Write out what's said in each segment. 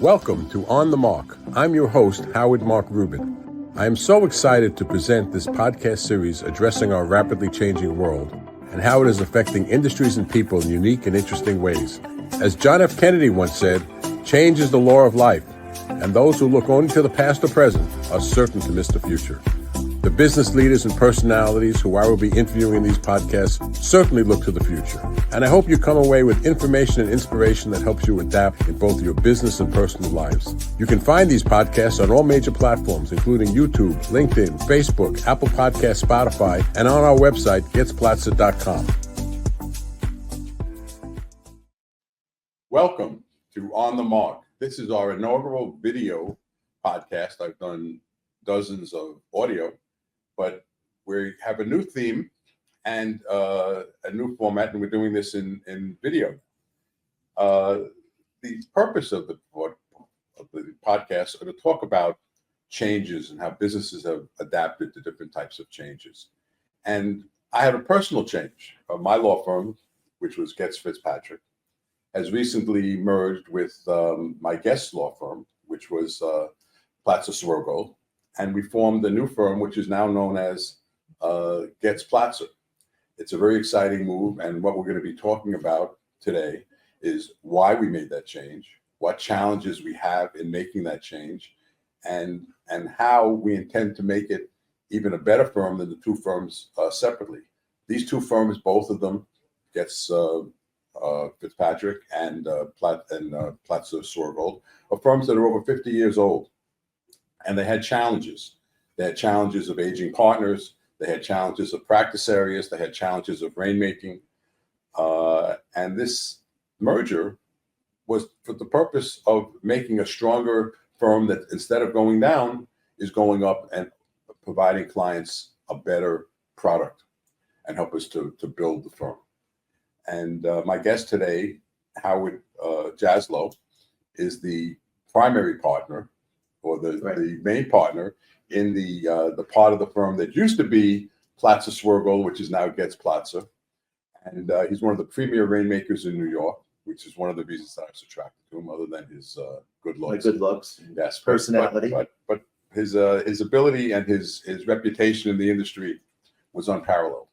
Welcome to On the Mark. I'm your host, Howard Mark Rubin. I am so excited to present this podcast series addressing our rapidly changing world and how it is affecting industries and people in unique and interesting ways. As John F. Kennedy once said, change is the law of life, and those who look only to the past or present are certain to miss the future. The business leaders and personalities who I will be interviewing in these podcasts certainly look to the future. And I hope you come away with information and inspiration that helps you adapt in both your business and personal lives. You can find these podcasts on all major platforms, including YouTube, LinkedIn, Facebook, Apple Podcasts, Spotify, and on our website, GoetzPlatzer.com. Welcome to On the Mark. This is our inaugural video podcast. I've done dozens of audio, but we have a new theme and a new format, and we're doing this in video. The purpose of the podcast are to talk about changes and how businesses have adapted to different types of changes. And I had a personal change. My law firm, which was Goetz Fitzpatrick, has recently merged with my guest law firm, which was Platzer Swergold. And we formed a new firm, which is now known as Goetz Platzer. It's a very exciting move, and what we're going to be talking about today is why we made that change, what challenges we have in making that change, and how we intend to make it even a better firm than the two firms separately. These two firms, both of them, Goetz Fitzpatrick and Platzer Swergold, are firms that are over 50 years old. And they had challenges. They had challenges of aging partners. They had challenges of practice areas. They had challenges of rainmaking. And this merger was for the purpose of making a stronger firm that, instead of going down, is going up and providing clients a better product and help us to build the firm. And my guest today, Howard Jaslow, is the primary partner, or the main partner in the part of the firm that used to be Platzer Swergold, which is now Goetz Platzer. And he's one of the premier rainmakers in New York, which is one of the reasons that I was attracted to him, other than his good looks. My good looks. Yes. Personality. But his ability and his reputation in the industry was unparalleled.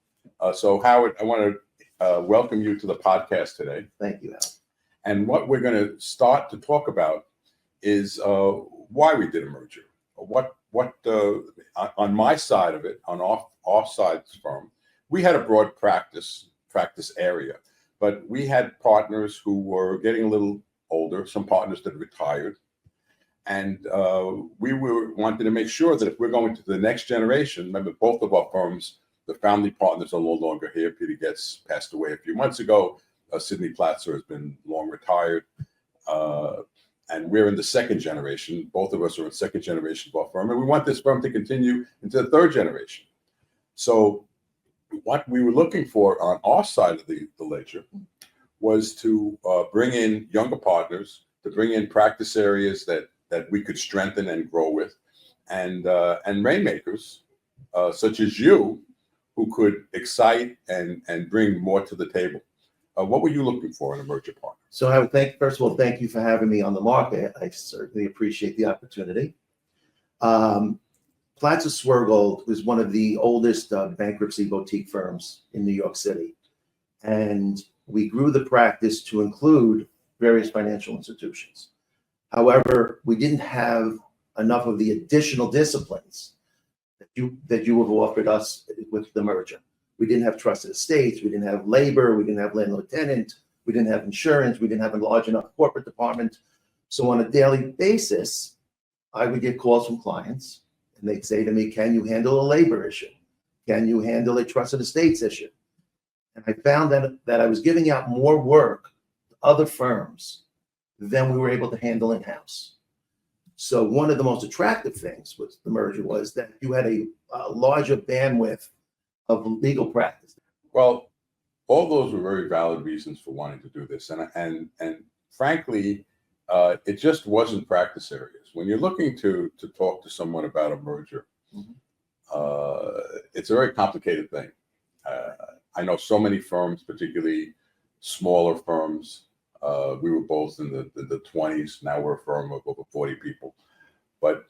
So Howard, I want to welcome you to the podcast today. Thank you, Al. And what we're going to start to talk about is why we did a merger. What on my side of it, on our side of the firm, we had a broad practice area, but we had partners who were getting a little older, some partners that retired, and we wanted to make sure that if we're going to the next generation, remember both of our firms, the family partners are no longer here. Peter Goetz passed away a few months ago. Sidney Platzer has been long retired. And we're in the second generation. Both of us are in second generation of our firm, and we want this firm to continue into the third generation. So what we were looking for on our side of the ledger was to bring in younger partners, to bring in practice areas that we could strengthen and grow with, and rainmakers such as you, who could excite and bring more to the table. What were you looking for in a merger partner? So I would first of all, thank you for having me on the market. I certainly appreciate the opportunity. Platzer Swergold was one of the oldest bankruptcy boutique firms in New York City. And we grew the practice to include various financial institutions. However, we didn't have enough of the additional disciplines that you have offered us with the merger. We didn't have trusted estates, we didn't have labor, we didn't have landlord-tenant, we didn't have insurance, we didn't have a large enough corporate department. So on a daily basis, I would get calls from clients, and they'd say to me, can you handle a labor issue? Can you handle a trusted estates issue? And I found that I was giving out more work to other firms than we were able to handle in-house. So one of the most attractive things with the merger was that you had a larger bandwidth of legal practice. Well, all those were very valid reasons for wanting to do this, and frankly, it just wasn't practice areas. When you're looking to talk to someone about a merger, it's a very complicated thing. I know so many firms, particularly smaller firms, We were both in the 20s. Now we're a firm of over 40 people. But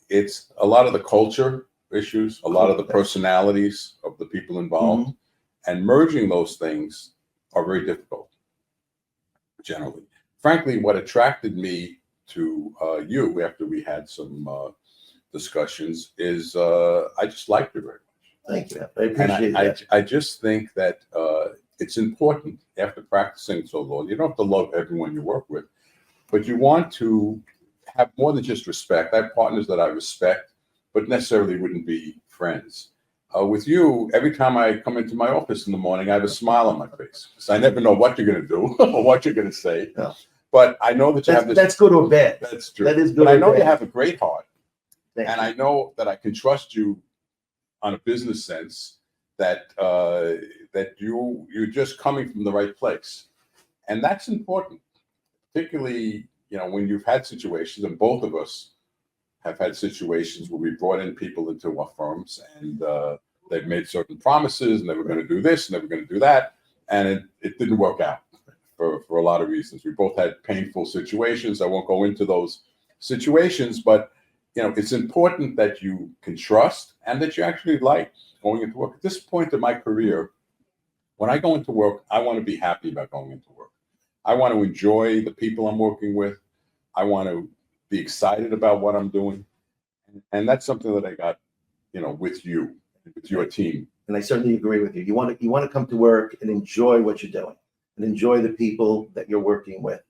it's a lot of the culture issues, a lot of the personalities of the people involved, and merging those things are very difficult, generally. Frankly, what attracted me to you after we had some discussions is I just liked you very much. Thank you. I appreciate that. I just think that it's important after practicing so long. You don't have to love everyone you work with, but you want to have more than just respect. I have partners that I respect, but necessarily wouldn't be friends. With you, every time I come into my office in the morning, I have a smile on my face because I never know what you're going to do or what you're going to say. Yeah. But I know that you have this. That's good or bad. That's true. That is good. But I know or you bad. have a great heart, Thank and you. I know that I can trust you on a business sense. That that you're just coming from the right place, and that's important, particularly when you've had situations, and both of us have had situations where we brought in people into our firms, and they've made certain promises, and they were going to do this, and they were going to do that, and it didn't work out for a lot of reasons. We both had painful situations. I won't go into those situations, but it's important that you can trust and that you actually like going into work. At this point in my career, when I go into work, I want to be happy about going into work. I want to enjoy the people I'm working with. I want to be excited about what I'm doing. And that's something that I got, with you, with your team. And I certainly agree with you. You want to come to work and enjoy what you're doing and enjoy the people that you're working with.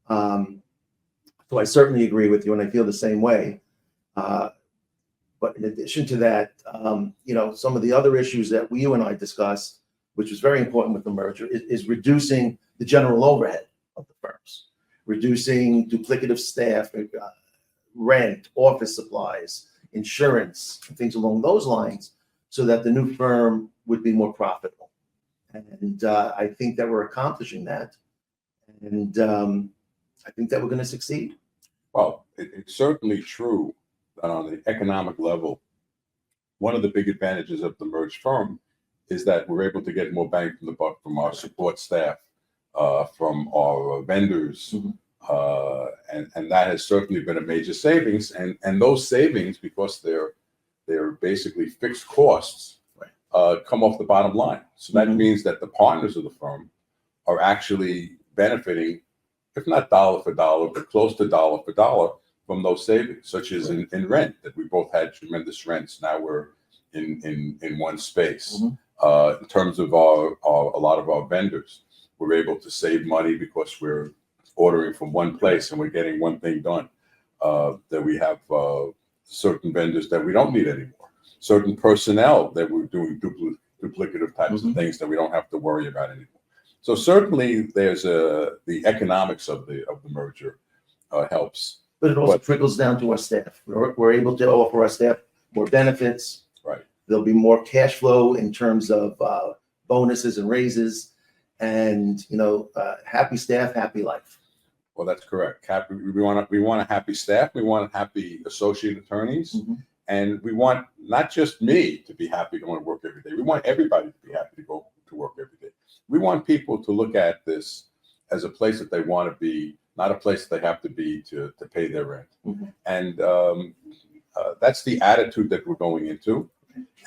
So I certainly agree with you, and I feel the same way. But in addition to that, some of the other issues that you and I discussed, which was very important with the merger, is reducing the general overhead of the firms, reducing duplicative staff, rent, office supplies, insurance, and things along those lines, so that the new firm would be more profitable. And I think that we're accomplishing that. And I think that we're going to succeed. Well, it's certainly true that on the economic level, one of the big advantages of the merged firm is that we're able to get more bang for the buck from our support staff, from our vendors, and that has certainly been a major savings. And those savings, because they're basically fixed costs, come off the bottom line. So that means that the partners of the firm are actually benefiting, if not dollar for dollar, but close to dollar for dollar from those savings, such as in rent, that we both had tremendous rents. Now we're in one space. In terms of a lot of our vendors, we're able to save money because we're ordering from one place and we're getting one thing done. That we have certain vendors that we don't need anymore, certain personnel that we're doing duplicative types of things that we don't have to worry about anymore. So certainly there's the economics of the merger helps. But it also trickles down to our staff. We're able to offer our staff more benefits. Right. There'll be more cash flow in terms of bonuses and raises, and happy staff, happy life. Well, that's correct. We want a happy staff. We want happy associate attorneys, and we want not just me to be happy going to work every day. We want everybody to be happy to go to work every day. We want people to look at this as a place that they want to be, not a place that they have to be to pay their rent. And that's the attitude that we're going into.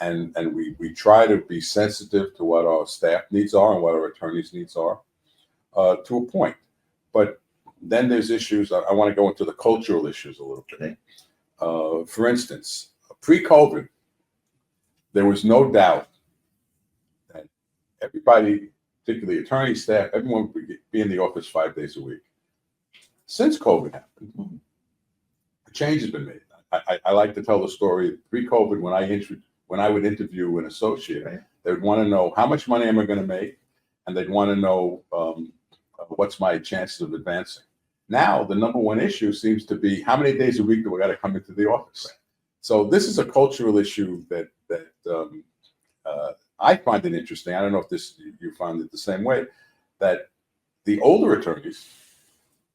And we try to be sensitive to what our staff needs are and what our attorneys' needs are, to a point. But then there's issues. I want to go into the cultural issues a little bit. For instance, pre-COVID, there was no doubt that everybody, particularly attorney staff, everyone would be in the office 5 days a week. Since COVID happened, a change has been made. I like to tell the story. Pre-COVID, when I would interview an associate, they would want to know how much money am I going to make, and they'd want to know what's my chances of advancing. Now, the number one issue seems to be how many days a week do I got to come into the office? So this is a cultural issue that I find it interesting. I don't know if you find it the same way, that the older attorneys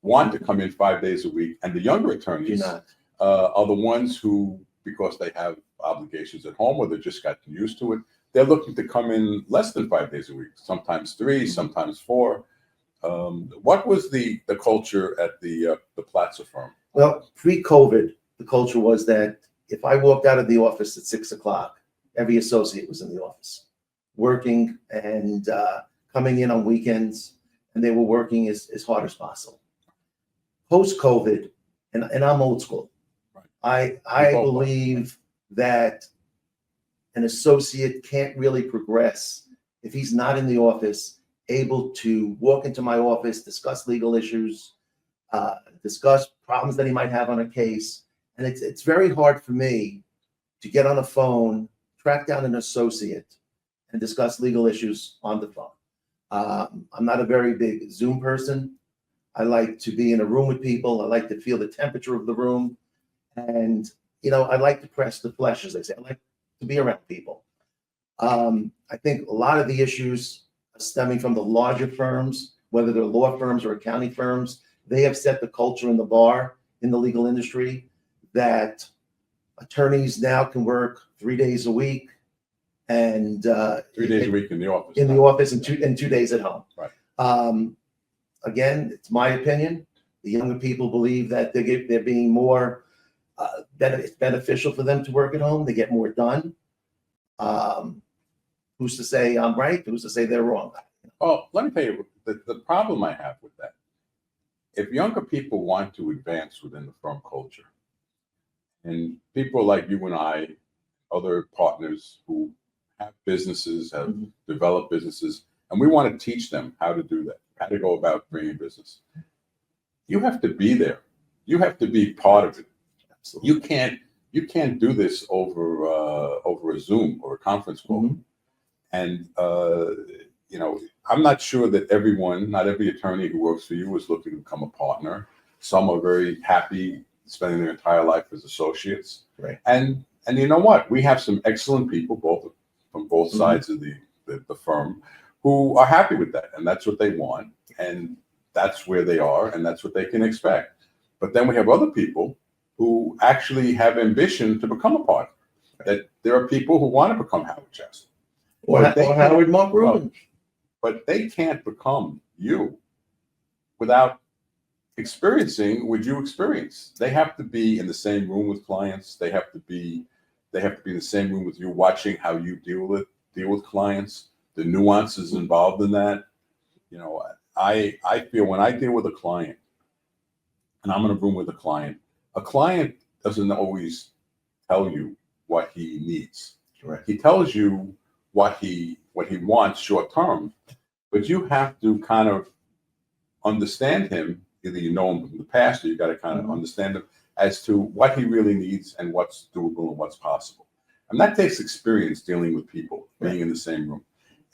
want to come in 5 days a week, and the younger attorneys are the ones who, because they have obligations at home or they've just gotten used to it, they're looking to come in less than 5 days a week, sometimes 3, sometimes 4. What was the culture at the Platzer firm? Well, pre-COVID, the culture was that if I walked out of the office at 6 o'clock, every associate was in the office, working and coming in on weekends, and they were working as hard as possible. Post-COVID, and I'm old school, I believe that an associate can't really progress if he's not in the office, able to walk into my office, discuss legal issues, discuss problems that he might have on a case. And it's very hard for me to get on a phone, track down an associate, and discuss legal issues on the phone. I'm not a very big Zoom person. I like to be in a room with people. I like to feel the temperature of the room. And, I like to press the flesh, as they say. I like to be around people. I think a lot of the issues stemming from the larger firms, whether they're law firms or accounting firms, they have set the culture in the bar in the legal industry that attorneys now can work 3 days a week and 3 days a week in the office. In the office and 2 days at home. Right. Again, it's my opinion. The younger people believe that they're being more it's beneficial for them to work at home. They get more done. Who's to say I'm right? Who's to say they're wrong? Well, let me tell you the problem I have with that. If younger people want to advance within the firm culture, and people like you and I, other partners who have businesses, have developed businesses, and we want to teach them how to do that, how to go about bringing business. You have to be there. You have to be part of it. Absolutely. You can't do this over a Zoom or a conference call. And I'm not sure that not every attorney who works for you is looking to become a partner. Some are very happy spending their entire life as associates. Right. And you know what? We have some excellent people, from both sides of the firm, who are happy with that, and that's what they want, and that's where they are, and that's what they can expect. But then we have other people who actually have ambition to become a partner. That there are people who want to become Howard Jaslow. Or Howard Mark Rubin. But they can't become you without experiencing what you experience. They have to be in the same room with clients. They have to be in the same room with you, watching how you deal with clients, the nuances involved in that. I feel when I deal with a client, and I'm in a room with a client doesn't always tell you what he needs. Correct. He tells you what he wants short term, but you have to kind of understand him. Either you know him from the past, or you got to kind of understand him as to what he really needs and what's doable and what's possible. And that takes experience dealing with people, being in the same room.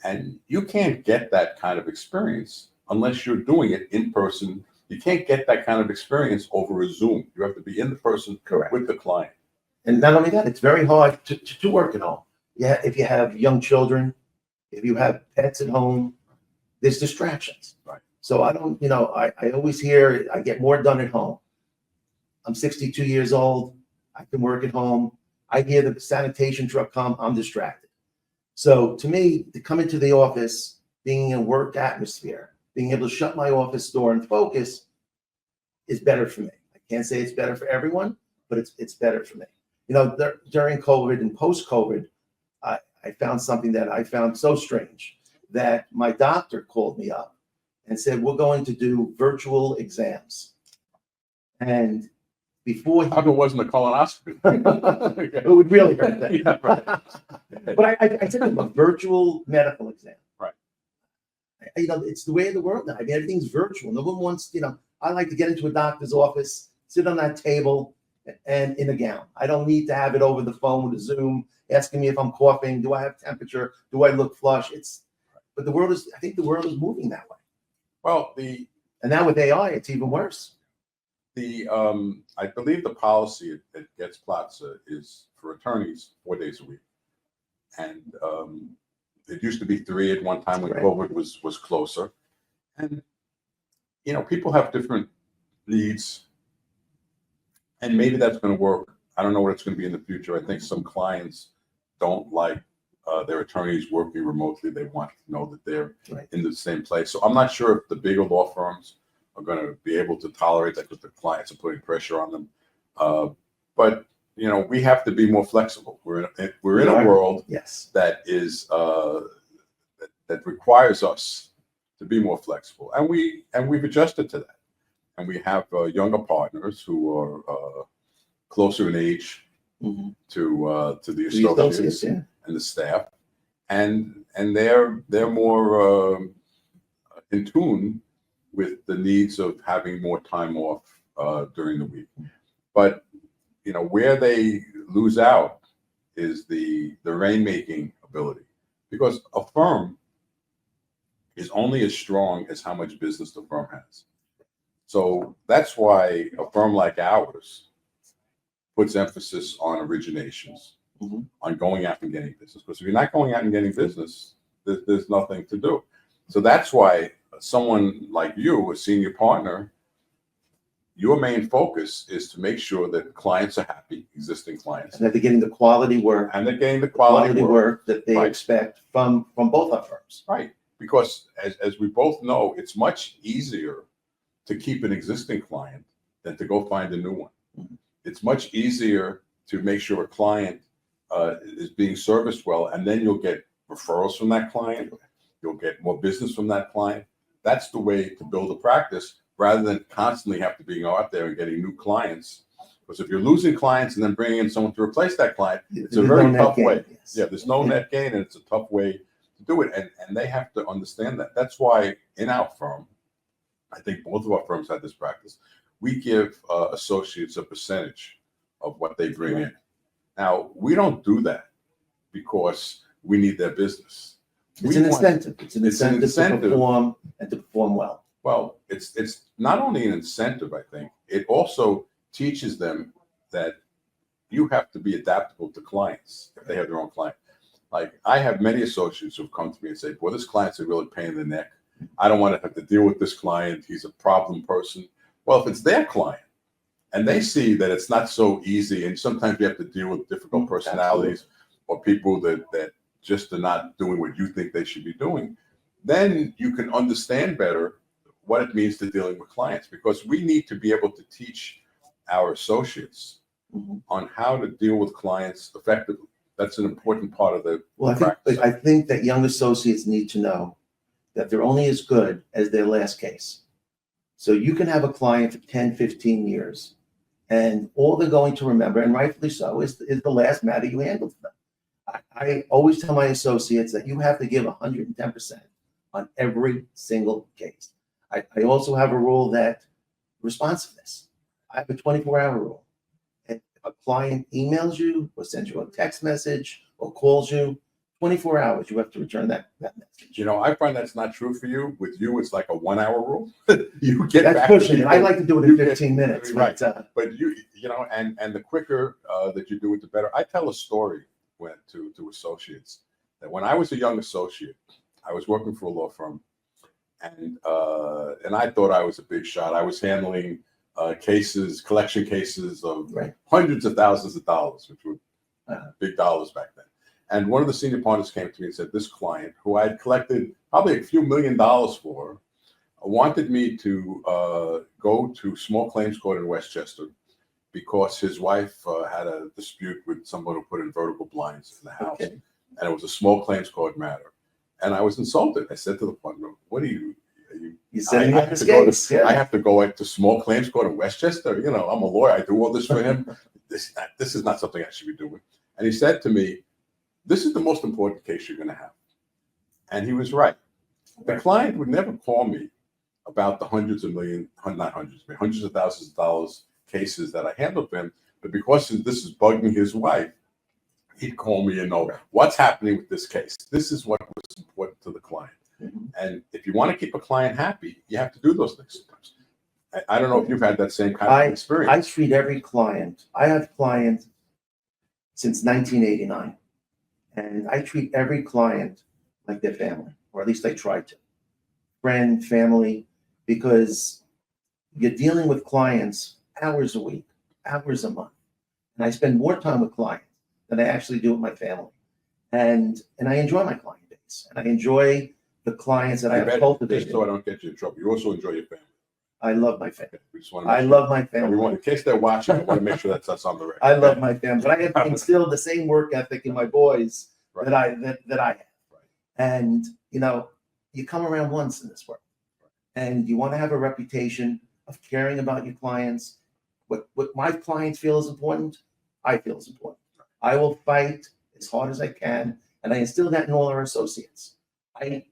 And you can't get that kind of experience unless you're doing it in person. You can't get that kind of experience over a Zoom. You have to be in the person. Correct. With the client. And not only that, it's very hard to work at home. Yeah, if you have young children, if you have pets at home, there's distractions. Right. So I don't, I always hear I get more done at home. I'm 62 years old. I can work at home. I hear the sanitation truck come, I'm distracted. So to me, to come into the office, being in a work atmosphere, being able to shut my office door and focus is better for me. I can't say it's better for everyone, but it's better for me. During COVID and post-COVID, I found something that I found so strange that my doctor called me up and said, we're going to do virtual exams. And before How come it wasn't a colonoscopy? it would really hurt that. Yeah, right. But I said to him, a virtual medical exam. Right. It's the way of the world now. I mean, everything's virtual. No one wants, I like to get into a doctor's office, sit on that table, and in a gown. I don't need to have it over the phone with a Zoom, asking me if I'm coughing, do I have temperature, do I look flush? But I think the world is moving that way. Well, and now with AI, it's even worse. I believe the policy at Goetz Platzer is for attorneys 4 days a week, and it used to be 3 at one time when COVID was closer. And people have different needs, and maybe that's going to work. I don't know what it's going to be in the future. I think some clients don't like their attorneys working remotely. They want to know that they're Right. in the same place. So I'm not sure if the bigger law firms are going to be able to tolerate that because the clients are putting pressure on them. But you know, we have to be more flexible. We're in a world Yes. that is that requires us to be more flexible, and we've adjusted to that. And we have younger partners who are closer in age Mm-hmm. to the The associates associates, yeah. and the staff, and they're more in tune with the needs of having more time off during the week. But you know, where they lose out is the rainmaking ability, because a firm is only as strong as how much business the firm has. So that's why a firm like ours puts emphasis on originations, Mm-hmm. on going out and getting business. Because if you're not going out and getting business, there's nothing to do. So that's why someone like you, a senior partner, your main focus is to make sure that clients are happy, existing clients, And that they're getting the quality work, and they're getting the quality work. that they Right. expect from both our firms. Right. Because as we both know, it's much easier to keep an existing client than to go find a new one. Mhm. It's much easier to make sure a client is being serviced well, and then you'll get referrals from that client. You'll get more business from that client. That's the way to build a practice, rather than constantly have to be out there and getting new clients. Because if you're losing clients and then bringing in someone to replace that client, it's a There's very no net tough gain, way. yes. Yeah, there's no net gain, and it's a tough way to do it. And they have to understand that. That's why in our firm, I think both of our firms have this practice. We give associates a percentage of what they bring in. Now, we don't do that because we need their business. It's an incentive. It's an It's an incentive to incentive. perform and to perform well. Well, it's not only an incentive, I think, it also teaches them that you have to be adaptable to clients if they have their own client. Like, I have many associates who've come to me and say, boy, this client's a really pain in the neck. I don't want to have to deal with this client. He's a problem person. Well, if it's their client and they see that it's not so easy, and sometimes you have to deal with difficult personalities or people that just are not doing what you think they should be doing, then you can understand better what it means to dealing with clients, because we need to be able to teach our associates Mhm. on how to deal with clients effectively. That's an important part of the Well, practice. I think that young associates need to know that they're only as good as their last case. So you can have a client for 10, 15 years, and all they're going to remember, and rightfully so, is the last matter you handled for them. I always tell my associates that you have to give 110% on every single case. I also have a rule that responsiveness. I have a 24-hour rule. If a client emails you or sends you a text message or calls you, 24 hours, you have to return that message. You know, I find that's not true for you. With you, it's like a 1 hour rule. You get That's back to pushing it. people. I like to do it in 15 minutes. Right. But, But you know, and the quicker that you do it, the better. I tell a story to associates that when I was a young associate, I was working for a law firm, and I thought I was a big shot. I was handling collection cases of Right. hundreds of thousands of dollars, which were big dollars back then. And one of the senior partners came to me and said, this client, who I had collected probably a few $1 million for, wanted me to go to small claims court in Westchester because his wife had a dispute with someone who put in vertical blinds in the house. Okay. And it was a small claims court matter. And I was insulted. I said to the partner, what are you setting I up have the to go skates. I have to go into small claims court in Westchester. You know, I'm a lawyer. I do all this for him. This is not something I should be doing. And he said to me, this is the most important case you're going to have. And he was right. The client would never call me about the hundreds of thousands of dollars cases that I handled for him. But because this is bugging his wife, he'd call me and know what's happening with this case. This is what was important to the client. Mhm. And if you want to keep a client happy, you have to do those things sometimes. I don't know if you've had that same kind of experience. I treat every client. I have clients since 1989. And I treat every client like their family, or at least I try to. Friend, family, because you're dealing with clients hours a week, hours a month. And I spend more time with clients than I actually do with my family. and I enjoy my client base, and I enjoy the clients that I have Just cultivated. so I don't get you in trouble, you also enjoy your family. I love my family. Okay, we just want to make I sure. love my family. In case they're watching, I want to make sure that's on the record. I love my family, but I have instilled the same work ethic in my boys Right. that I have. Right. And you come around once in this work, and you want to have a reputation of caring about your clients. What my clients feel is important, I feel is important. I will fight as hard as I can, and I instill that in all our associates. I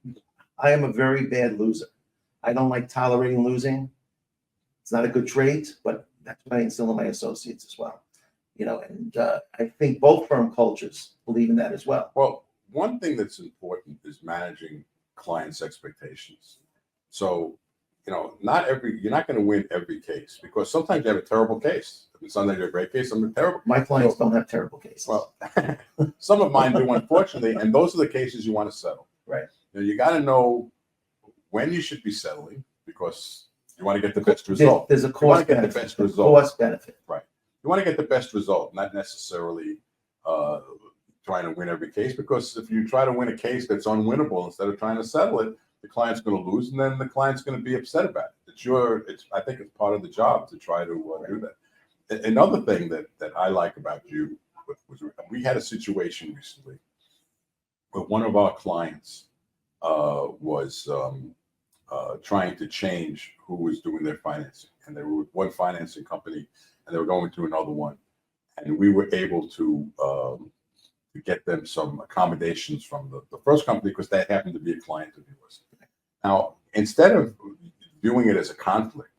am a very bad loser. I don't like tolerating losing. It's not a good trait, but that's what I instill in my associates as well. And I think both firm cultures believe in that as well. Well, one thing that's important is managing clients' expectations. So, you're not going to win every case, because sometimes you have a terrible case. Sometimes you have a great case, some are terrible. My clients don't have terrible cases. Well, some of mine do, unfortunately, and those are the cases you want to settle. Right. You got to know when you should be settling, because you want to get the best result. There's a You want cost to get benefit. the best result. Cost benefit. Right. You want to get the best result, not necessarily trying to win every case, because if you try to win a case that's unwinnable instead of trying to settle it, the client's going to lose, and then the client's going to be upset about it. I think it's part of the job to try to do that. Another thing that I like about you was we had a situation recently where one of our clients was trying to change who was doing their financing, and they were with one financing company and they were going to another one, and we were able to get them some accommodations from the first company, because they happened to be a client of yours. Now, instead of viewing it as a conflict,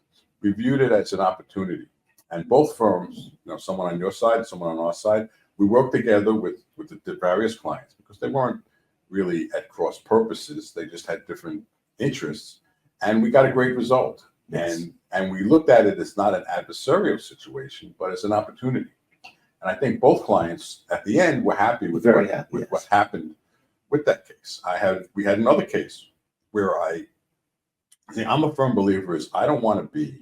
we viewed it as an opportunity. And both firms, someone on your side and someone on our side, we worked together with the various clients, because they weren't really at cross purposes. They just had different interests. And we got a great result. Yes. And we looked at it as not an adversarial situation, but as an opportunity. And I think both clients at the end were happy with what happened with that case. We had another case where I'm a firm believer is I don't want to be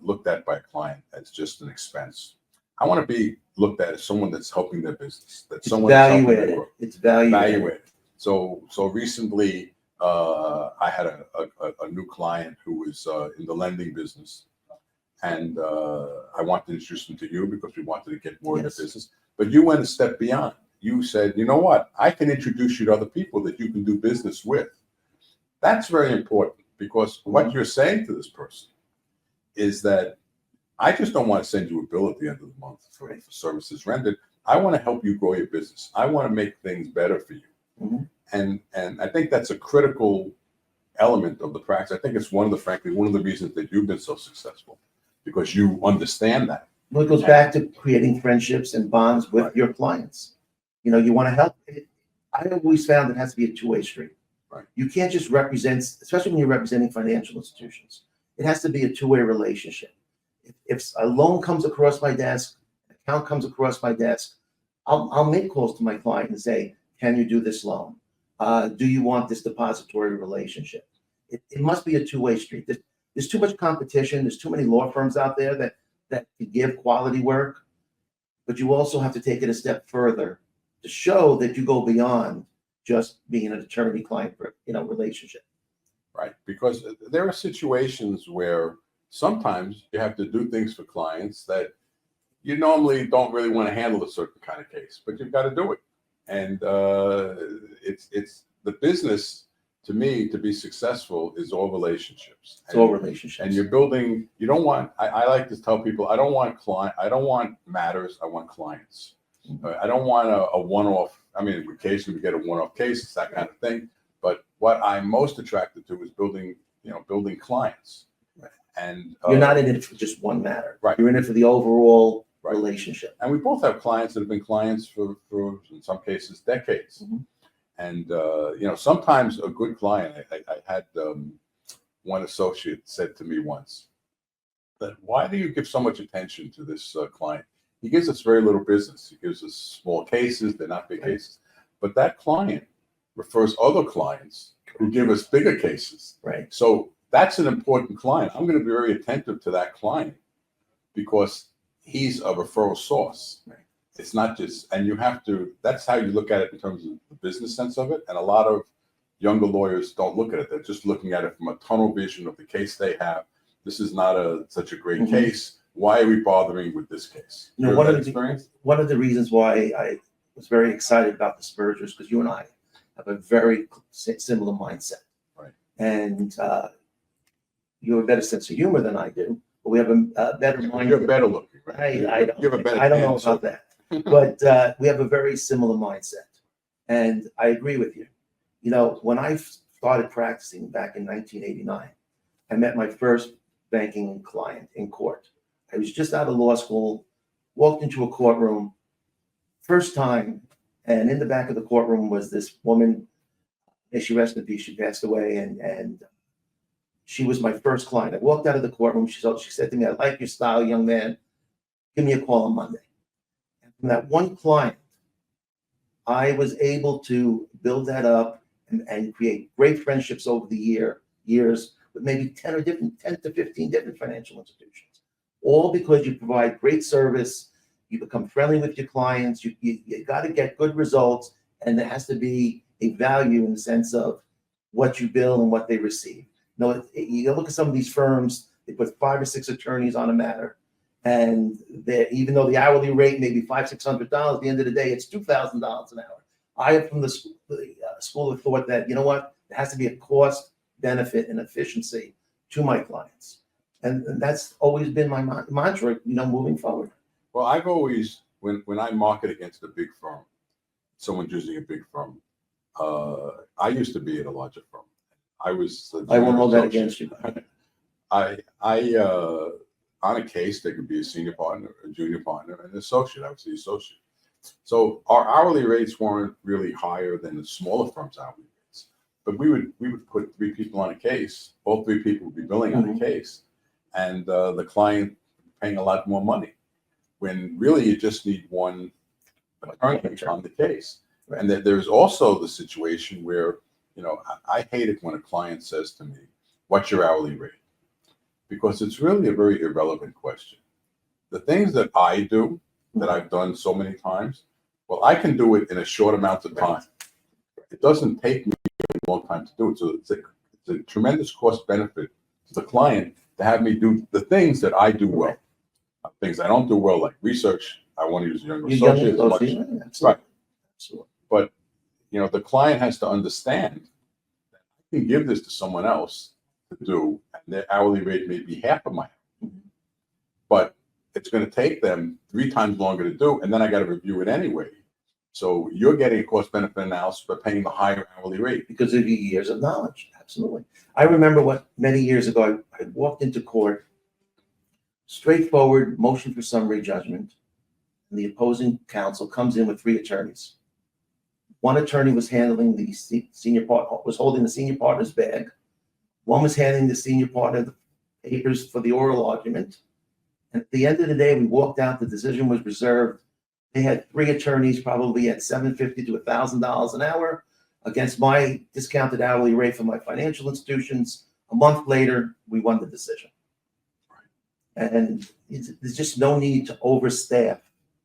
looked at by a client as just an expense. I want to be looked at as someone that's helping their business. That's someone that's helping their growth. It's value added. So recently, I had a new client who was in the lending business, and I wanted to introduce him to you because we wanted to get more into business. But you went a step beyond. You said, you know what? I can introduce you to other people that you can do business with. That's very important, because what you're saying to this person is that I just don't want to send you a bill at the end of the month for services rendered. I want to help you grow your business. I want to make things better for you. Mm-hmm. And I think that's a critical element of the practice. I think it's one of the reasons that you've been so successful, because you understand that. Well, it goes back to creating friendships and bonds with your clients. You want to help. I always found it has to be a two-way street. Right. You can't just represent, especially when you're representing financial institutions. It has to be a two-way relationship. If a loan comes across my desk, an account comes across my desk, I'll make calls to my client and say, can you do this loan? Do you want this depository relationship? It must be a two-way street. There's too much competition. There's too many law firms out there that can give quality work, but you also have to take it a step further to show that you go beyond just being an attorney-client, relationship. Right, because there are situations where sometimes you have to do things for clients that you normally don't really want to handle a certain kind of case, but you've got to do it. And it's the business, to me, to be successful is all relationships. It's all relationships. And you're building. You don't want. I like to tell people I don't want matters. I want clients. I don't want a one-off. I mean, occasionally we get a one-off case. It's that kind of thing. But what I'm most attracted to is building clients. Right. And you're not in it for just one matter. Right. You're in it for the overall relationship. And we both have clients that have been clients for in some cases, decades. Mm-hmm. And sometimes a good client. I had one associate said to me once that, why do you give so much attention to this client? He gives us very little business. He gives us small cases. They're not big cases. But that client refers other clients who give us bigger cases. Right. So that's an important client. I'm going to be very attentive to that client because he's a referral source. Right. it's not just, and you have to, that's how you look at it in terms of the business sense of it. And a lot of younger lawyers don't look at it. They're just looking at it from a tunnel vision of the case they have. This is not such a great case. Why are we bothering with this case? You know, one of the reasons why I was very excited about the Spurgers, because you and I have a very similar mindset. Right. And you have a better sense of humor than I do, but we have a better mindset. You're better looking, right? I don't know about that. But we have a very similar mindset. And I agree with you. You know, when I started practicing back in 1989, I met my first banking client in court. I was just out of law school, walked into a courtroom, first time, and in the back of the courtroom was this woman. May she rest in peace. She passed away, and she was my first client. I walked out of the courtroom. She said to me, "I like your style, young man. Give me a call on Monday." And from that one client, I was able to build that up and create great friendships over the years with maybe 10 to 15 different financial institutions, all because you provide great service. You become friendly with your clients. You got to get good results, and there has to be a value in the sense of what you bill and what they receive. You know, you look at some of these firms; they put 5 or 6 attorneys on a matter, and even though the hourly rate may be $500-600, at the end of the day, it's $2,000 an hour. I am from the school of thought that, you know what, there has to be a cost, benefit, and efficiency to my clients, and that's always been my mantra. You know, moving forward. Well, I've always, when I market against a big firm, someone's using a big firm. I used to be at a larger firm. I won't hold that against you. On a case, there could be a senior partner, a junior partner, and an associate. I was the associate. So our hourly rates weren't really higher than the smaller firms' hourly rates. But we would put 3 people on a case. All 3 people would be billing on a case, and the client paying a lot more money. When really you just need one attorney on the case. Right. And there's also the situation where, you know, I hate it when a client says to me, "What's your hourly rate?" Because it's really a very irrelevant question. The things that I do, that I've done so many times, well, I can do it in a short amount of time. It doesn't take me a long time to do it. So it's a tremendous cost benefit to the client to have me do the things that I do well. Things I don't do well, like research, I want to use younger associates. Right. Absolutely. But, you know, the client has to understand that I can give this to someone else to do, and their hourly rate may be half of mine. But it's going to take them 3 times longer to do, and then I got to review it anyway. So you're getting a cost benefit analysis by paying the higher hourly rate. Because of your years of knowledge. Absolutely. I remember many years ago, I walked into court, straightforward motion for summary judgment, and the opposing counsel comes in with 3 attorneys. One attorney was handling the senior partner, was holding the senior partner's bag. One was handing the senior partner the papers for the oral argument. And at the end of the day, we walked out, the decision was reserved. They had 3 attorneys, probably at $750 to $1,000 an hour, against my discounted hourly rate for my financial institutions. A month later, we won the decision. And there's just no need to overstaff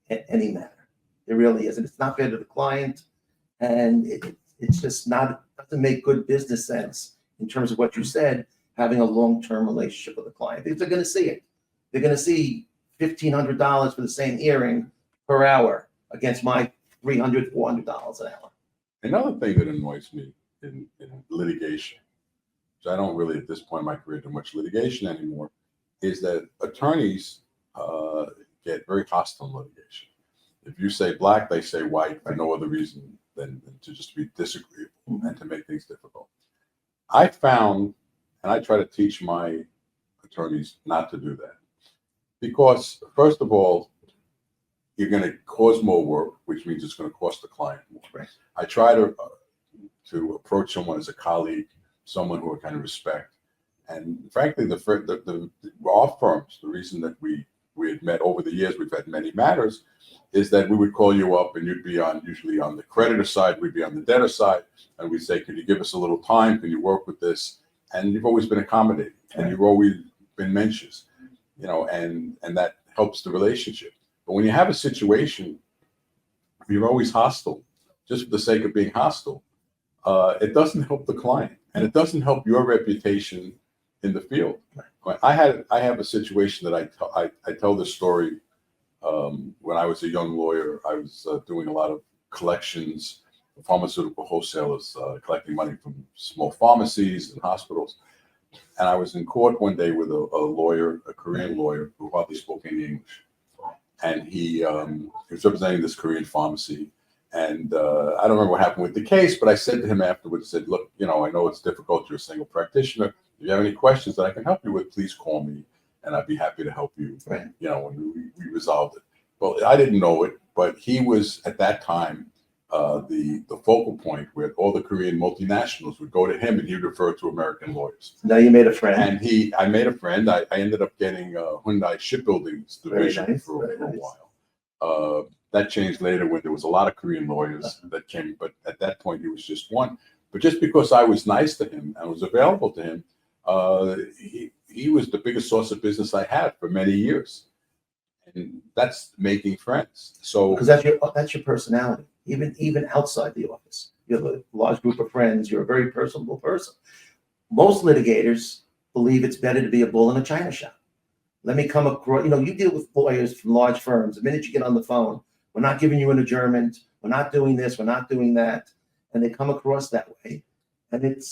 any matter. There really isn't. It's not fair to the client, and it's just doesn't make good business sense in terms of what you said, having a long-term relationship with the client. Because they're going to see it. They're going to see $1,500 for the same hearing per hour against my $300, $400 an hour. Another thing that annoys me in litigation, which I don't really at this point in my career do much litigation anymore, is that attorneys get very hostile in litigation. If you say black, they say white for no other reason than to just be disagreeable and to make things difficult. I found, and I try to teach my attorneys not to do that. Because, first of all, you're going to cause more work, which means it's going to cost the client more. Right. I try to approach someone as a colleague, someone who I kind of respect. And frankly, our firms, the reason that we had met over the years, we've had many matters, is that we would call you up and you'd be usually on the creditor side, we'd be on the debtor side, and we'd say, "Can you give us a little time? Can you work with this?" And you've always been accommodating, and you've always been mentions, you know, and that helps the relationship. But when you have a situation you're always hostile, just for the sake of being hostile, it doesn't help the client, and it doesn't help your reputation in the field. I have a situation that I tell this story. When I was a young lawyer, I was doing a lot of collections, pharmaceutical wholesalers, collecting money from small pharmacies and hospitals. And I was in court one day with a lawyer, a Korean lawyer, who hardly spoke any English. And he was representing this Korean pharmacy. And I don't remember what happened with the case, but I said to him afterwards, I said, look, I know it's difficult. You're a single practitioner. If you have any questions that I can help you with, please call me, and I'd be happy to help you, Right. When we resolved it. Well, I didn't know it, but he was at that time the focal point where all the Korean multinationals would go to him, and he'd refer to American lawyers. Now you made a friend. And I made a friend. I ended up getting Hyundai Shipbuilding's division Very nice, for very a nice. while. That changed later when there was a lot of Korean lawyers that came, but at that point he was just one. But just because I was nice to him and was available to him, he was the biggest source of business I had for many years. And that's making friends. So Because that's your personality, even outside the office. You have a large group of friends. You're a very personable person. Most litigators believe it's better to be a bull in a china shop. Let me come across. You deal with lawyers from large firms. The minute you get on the phone, we're not giving you an adjournment. We're not doing this. We're not doing that. And they come across that way. And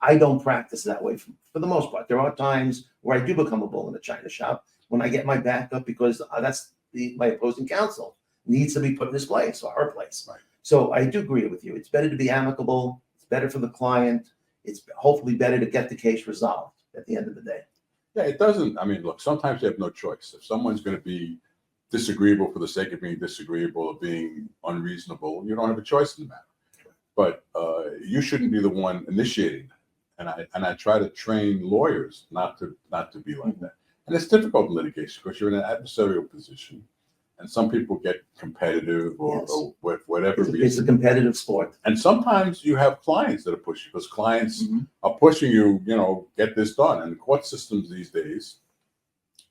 I don't practice that way for the most part. There are times where I do become a bull in a china shop when I get my back up because that's my opposing counsel needs to be put in his place or her place. Right. So I do agree with you. It's better to be amicable. It's better for the client. It's hopefully better to get the case resolved at the end of the day. yeah, it doesn't. I mean, look, sometimes you have no choice. If someone's going to be disagreeable for the sake of being disagreeable or being unreasonable, you don't have a choice in the matter. But you shouldn't be the one initiating that. And I try to train lawyers not to be like that. And it's difficult in litigation because you're in an adversarial position, and some people get competitive or whatever It's a reason. competitive sport. And sometimes you have clients that are pushing because clients are pushing you, get this done. And the court systems these days,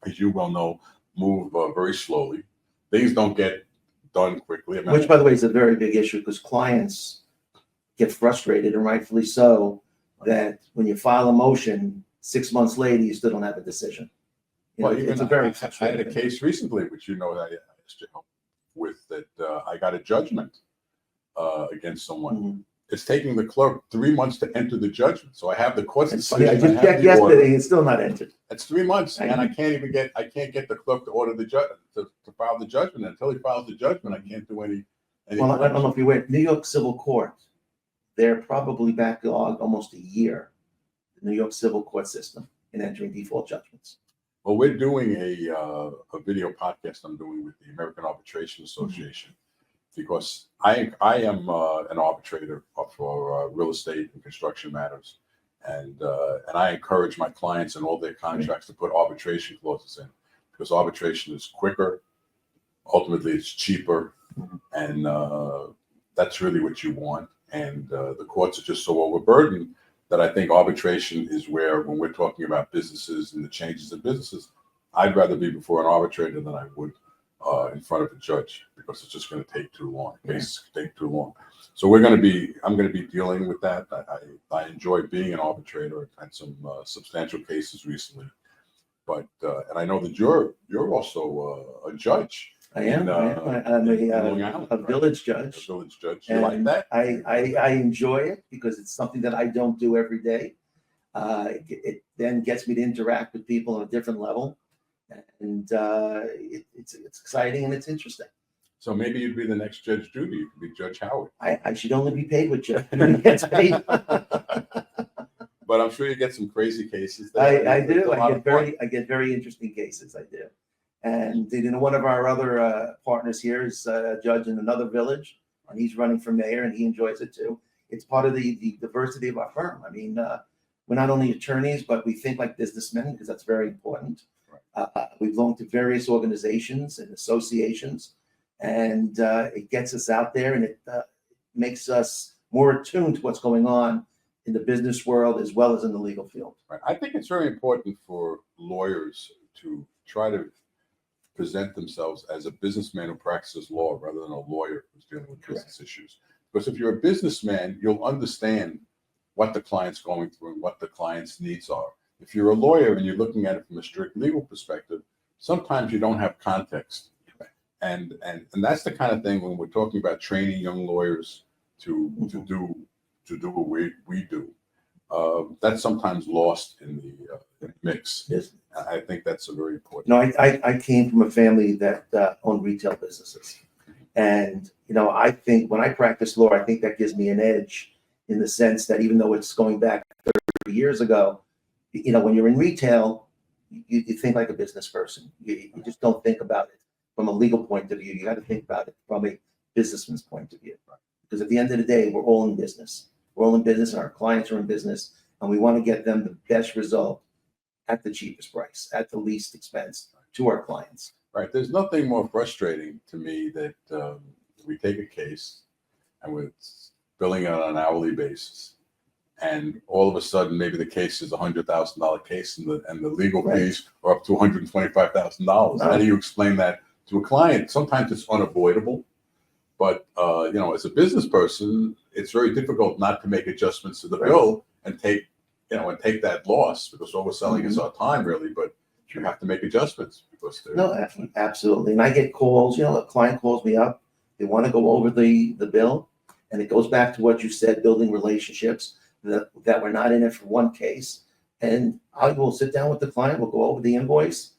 as you well know, move very slowly. Things don't get done quickly. I mean, Which, by the way, is a very big issue because clients get frustrated, and rightfully so, that when you file a motion, 6 months later, you still don't have a decision. It's a very I had a frustrating thing. case recently, which that I asked you help with, that I got a judgment against someone. Mhm. It's taking the clerk 3 months to enter the judgment. So I have the court's It's decision. funny, I just have checked the order. yesterday, it's still not entered. It's 3 months, I and I know. can't get the clerk to order the to file the judgment. Until he files the judgment, I can't do any. Well, I don't know if you went, New York Civil Court, they're probably backlogged almost a year, the New York Civil Court system, in entering default judgments. Well, we're doing a video podcast I'm doing with the American Arbitration Association because I am an arbitrator for real estate and construction matters, and I encourage my clients in all their contracts to put arbitration clauses in because arbitration is quicker, ultimately it's cheaper, and that's really what you want. And the courts are just so overburdened that I think arbitration is where, when we're talking about businesses and the changes in businesses, I'd rather be before an arbitrator than I would in front of a judge because it's just going to take too long. Cases take too long. So I'm going to be dealing with that. I enjoy being an arbitrator. I've had some substantial cases recently, but and I know that you're also a judge. I am. I'm a village judge. A village judge. You like that? I enjoy it because it's something that I don't do every day. It then gets me to interact with people on a different level, and it's exciting and it's interesting. So maybe you'd be the next Judge Judy. You could be Judge Howard. I should only be paid with Judge Judy gets paid. But I'm sure you get some crazy cases. I do. I get very interesting cases. I do. And one of our other partners here is a judge in another village, and he's running for mayor, and he enjoys it too. It's part of the diversity of our firm. I mean, we're not only attorneys, but we think like businessmen because that's very important. We belong to various organizations and associations, and it gets us out there, and it makes us more attuned to what's going on in the business world as well as in the legal field. Right. I think it's very important for lawyers to try to present themselves as a businessman who practices law rather than a lawyer who's dealing with business issues. Because if you're a businessman, you'll understand what the client's going through and what the client's needs are. If you're a lawyer and you're looking at it from a strict legal perspective, sometimes you don't have context. And that's the kind of thing when we're talking about training young lawyers to do what we do. That's sometimes lost in the mix. Yes. I think that's a very important. No, I came from a family that owned retail businesses. And, I think when I practice law, I think that gives me an edge in the sense that even though it's going back 30 years ago, when you're in retail, you think like a business person. You just don't think about it from a legal point of view. You got to think about it from a businessman's point of view. Because at the end of the day, we're all in business. We're all in business, and our clients are in business, and we want to get them the best result at the cheapest price, at the least expense to our clients. Right. There's nothing more frustrating to me that we take a case and we're billing it on an hourly basis, and all of a sudden maybe the case is $100,000 case, and the legal fees are up to $125,000. How do you explain that to a client? Sometimes it's unavoidable, but as a business person, it's very difficult not to make adjustments to the bill and take that loss, because all we're selling is our time, really. But you have to make adjustments because absolutely. And I get calls. A client calls me up. They want to go over the bill, and it goes back to what you said: building relationships. That we're not in it for one case, and I will sit down with the client. We'll go over the invoice,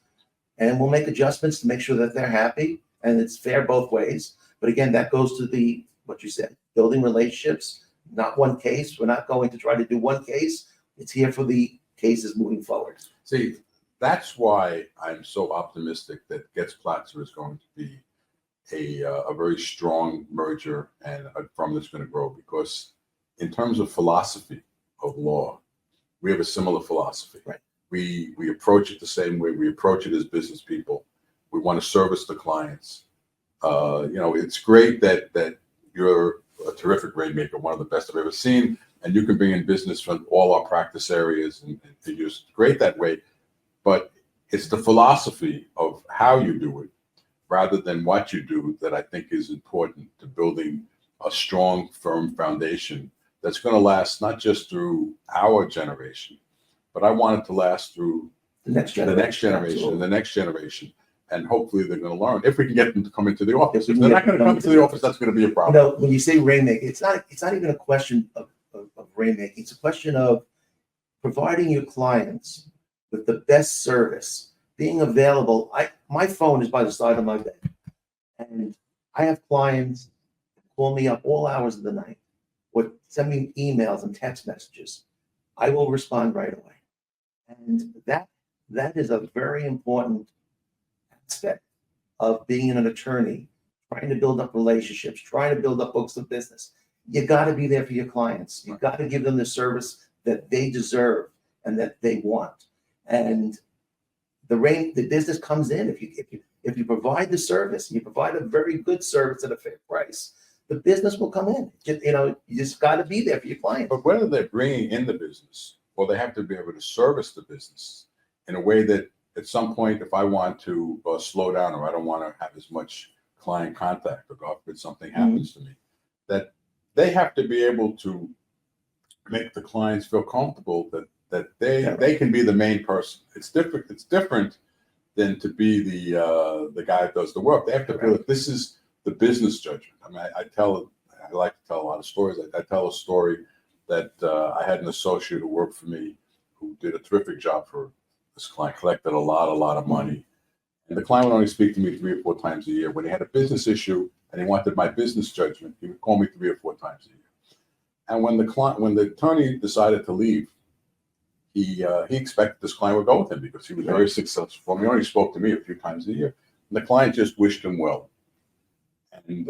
and we'll make adjustments to make sure that they're happy, and it's fair both ways. But again, that goes to what you said: building relationships. Not one case. We're not going to try to do one case. It's here for the cases moving forward. See, that's why I'm so optimistic that Goetz Platzer is going to be a very strong merger and a firm that's going to grow, because in terms of philosophy of law, we have a similar philosophy. Right. We approach it the same way. We approach it as business people. We want to service the clients. It's great that you're a terrific rainmaker, one of the best I've ever seen, and you can bring in business from all our practice areas, and you're just great that way. But it's the philosophy of how you do it rather than what you do that I think is important to building a strong, firm foundation that's going to last not just through our generation, but I want it to last through the next generation. And hopefully they're going to learn, if we can get them to come into the office. If they're not going to come to the office, that's going to be a problem. When you say rainmaking, it's not even a question of rainmaking. It's a question of providing your clients with the best service, being available. My phone is by the side of my bed, and I have clients call me up all hours of the night or send me emails and text messages. I will respond right away. And that is a very important aspect of being an attorney, trying to build up relationships, trying to build up books of business. You got to be there for your clients. You got to give them the service that they deserve and that they want. And the business comes in if you provide the service, you provide a very good service at a fair price, the business will come in. You just got to be there for your client. But whether they're bringing in the business or they have to be able to service the business in a way that at some point, if I want to slow down or I don't want to have as much client contact, or God forbid something happens to me, that they have to be able to make the clients feel comfortable that they can be the main person. It's different than to be the guy that does the work. They have to feel that this is the business judgment. I mean, I like to tell a lot of stories. I tell a story that I had an associate who worked for me who did a terrific job for this client, collected a lot of money. And the client would only speak to me 3 or 4 times a year. When he had a business issue and he wanted my business judgment, he would call me 3 or 4 times a year. And when the attorney decided to leave, he expected this client would go with him because he was very successful. He only spoke to me a few times a year. And the client just wished him well. And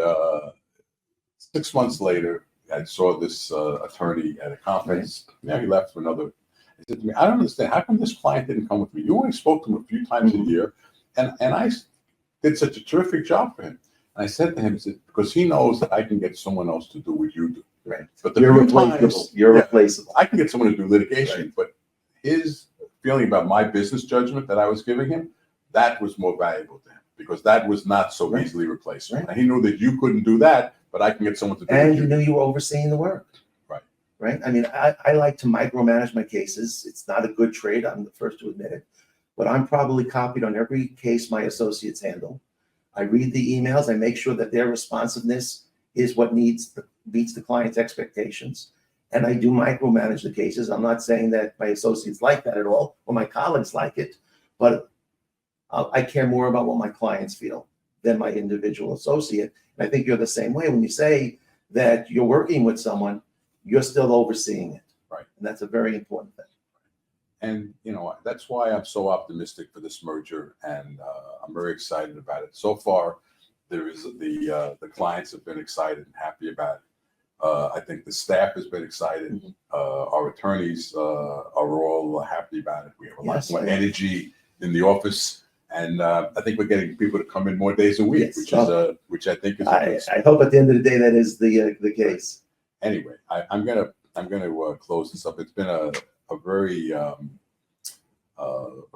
6 months later, I saw this attorney at a conference. Now he left for another. He said to me, I don't understand. How come this client didn't come with me? You only spoke to him a few times a year. And I did such a terrific job for him. And I said to him, because he knows that I can get someone else to do what you do. Right. But you're replaceable. You're replaceable. I can get someone to do litigation, but his feeling about my business judgment that I was giving him, that was more valuable to him. because that was not so Right. easily replaced. Right. And he knew that you couldn't do that, but I can get someone to do And it. you knew you were overseeing the work. Right. Right. I mean, I like to micromanage my cases. It's not a good trade. I'm the first to admit it. But I'm probably copied on every case my associates handle. I read the emails. I make sure that their responsiveness is what meets the client's expectations. And I do micromanage the cases. I'm not saying that my associates like that at all, or my colleagues like it, but I care more about what my clients feel than my individual associate. And I think you're the same way. When you say that you're working with someone, you're still overseeing it. Right. And that's a very important thing. And, that's why I'm so optimistic for this merger, and I'm very excited about it. So far, there is the clients have been excited and happy about it. I think the staff has been excited. Mhm. Our attorneys are all happy about it. We have a lot Yes, more yeah. energy in the office, and I think we're getting people to come in more days a week, Yes. which I think is a good I hope at the end of the day that is the case. Anyway, I'm gonna close this up. It's been a very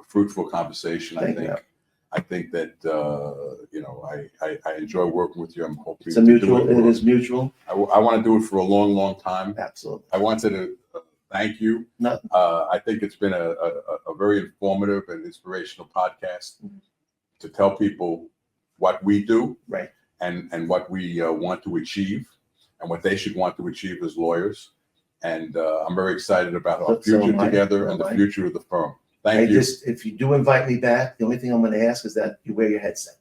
fruitful conversation. Thank you. I think that I enjoy working with you. I'm hoping It's a to do mutual, it for- is mutual. I want to do it for a long, long time. Absolutely. I wanted to thank you. No. I think it's been a very informative and inspirational podcast to tell people what we do, Right. and what we want to achieve, and what they should want to achieve as lawyers. And I'm very excited about our So future am I. together So and the am I. future of the firm. Thank you. If you do invite me back, the only thing I'm going to ask is that you wear your headset.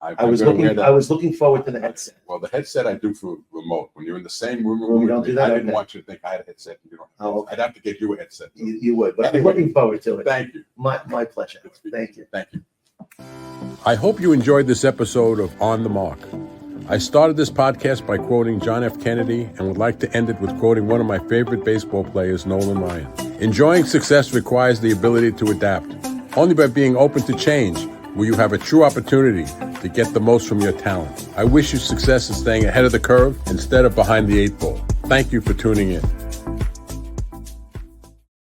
I I'm was gonna wear looking forward to the headset. Well, the headset I do for remote. When you're in the same room Well, we with don't me, do that? I didn't Okay. want you to think I had a headset and you don't. Have a Oh, headset. I'd have to get you a headset. You would, but I'm Anyway. looking forward to it. Thank you. My pleasure. Thank you. Thank you. I hope you enjoyed this episode of On the Mark. I started this podcast by quoting John F. Kennedy and would like to end it with quoting one of my favorite baseball players, Nolan Ryan. Enjoying success requires the ability to adapt. Only by being open to change will you have a true opportunity to get the most from your talent. I wish you success in staying ahead of the curve instead of behind the 8 ball. Thank you for tuning in.